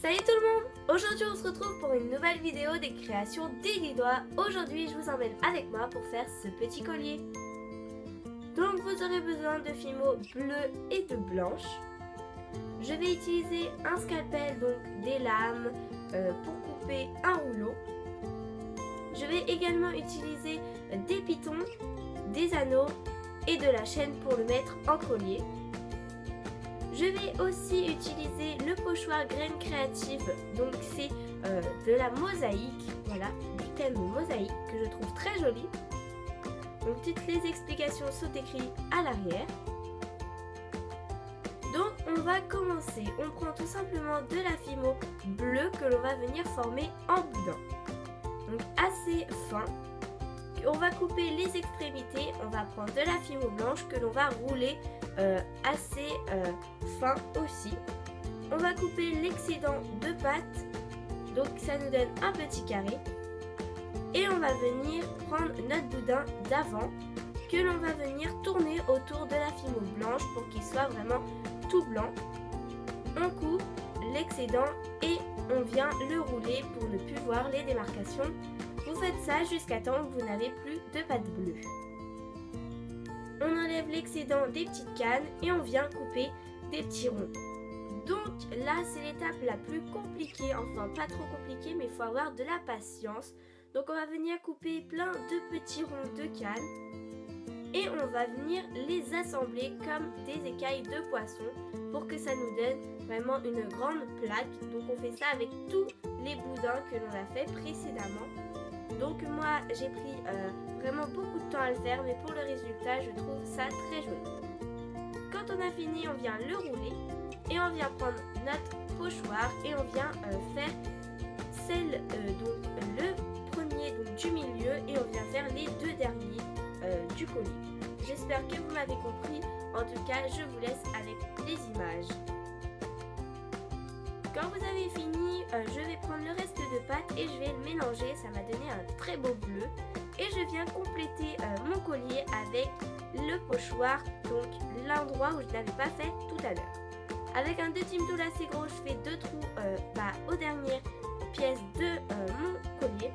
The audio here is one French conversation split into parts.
Salut tout le monde! Aujourd'hui on se retrouve pour une nouvelle vidéo des créations des doigts. Aujourd'hui je vous emmène avec moi pour faire ce petit collier. Donc vous aurez besoin de fimo bleu et de blanche. Je vais utiliser un scalpel, donc des lames pour couper un rouleau. Je vais également utiliser des pitons, des anneaux et de la chaîne pour le mettre en collier. Je vais aussi utiliser le pochoir graines créatives, donc c'est de la mosaïque, voilà, du thème mosaïque que je trouve très joli. Donc toutes les explications sont écrites à l'arrière. Donc on va commencer, on prend tout simplement de la fimo bleue que l'on va venir former en boudin. Donc assez fin. On va couper les extrémités, on va prendre de la fimo blanche que l'on va rouler assez fin aussi. On va couper l'excédent de pâte, donc ça nous donne un petit carré. Et on va venir prendre notre boudin d'avant que l'on va venir tourner autour de la fimo blanche pour qu'il soit vraiment tout blanc. On coupe l'excédent et on vient le rouler pour ne plus voir les démarcations. Vous faites ça jusqu'à temps que vous n'avez plus de pâte bleue. On enlève l'excédent des petites cannes et on vient couper des petits ronds. Donc là c'est l'étape la plus compliquée, enfin pas trop compliquée mais il faut avoir de la patience. Donc on va venir couper plein de petits ronds de cannes et on va venir les assembler comme des écailles de poisson pour que ça nous donne vraiment une grande plaque. Donc on fait ça avec tous les boudins que l'on a fait précédemment. Donc moi j'ai pris vraiment beaucoup de temps à le faire, mais pour le résultat je trouve ça très joli. Quand on a fini, on vient le rouler et on vient prendre notre pochoir et on vient faire celle donc le premier donc, du milieu et on vient faire les deux derniers du collier. J'espère que vous m'avez compris. En tout cas, je vous laisse avec les images. Quand vous avez fini, je vais prendre le reste de pâte et je vais le mélanger. Ça m'a donné un très beau bleu. Et je viens compléter mon collier avec le pochoir, donc l'endroit où je n'avais pas fait tout à l'heure. Avec un 2 tool assez gros, je fais 2 trous aux dernières pièces de mon collier.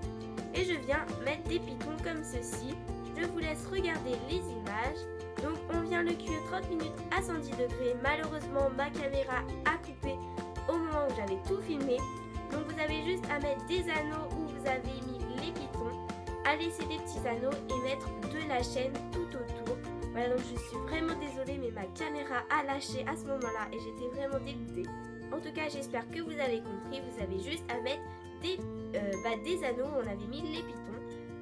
Et je viens mettre des pitons comme ceci. Je vous laisse regarder les images. Donc on vient le cuire 30 minutes à 110 degrés. Malheureusement, ma caméra a coupé au moment où j'avais tout filmé. Donc vous avez juste à mettre des anneaux où vous avez mis les pitons, à laisser des petits anneaux et mettre de la chaîne tout autour. Voilà, donc je suis vraiment désolée mais ma caméra a lâché à ce moment-là et j'étais vraiment dégoûtée. En tout cas, j'espère que vous avez compris. Vous avez juste à mettre des anneaux où on avait mis les pitons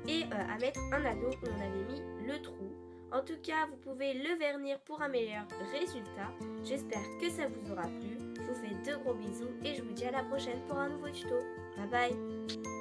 et à mettre un anneau où on avait mis le trou. En tout cas, vous pouvez le vernir pour un meilleur résultat. J'espère que ça vous aura plu. Je vous fais de gros bisous et je vous dis à la prochaine pour un nouveau tuto. Bye bye!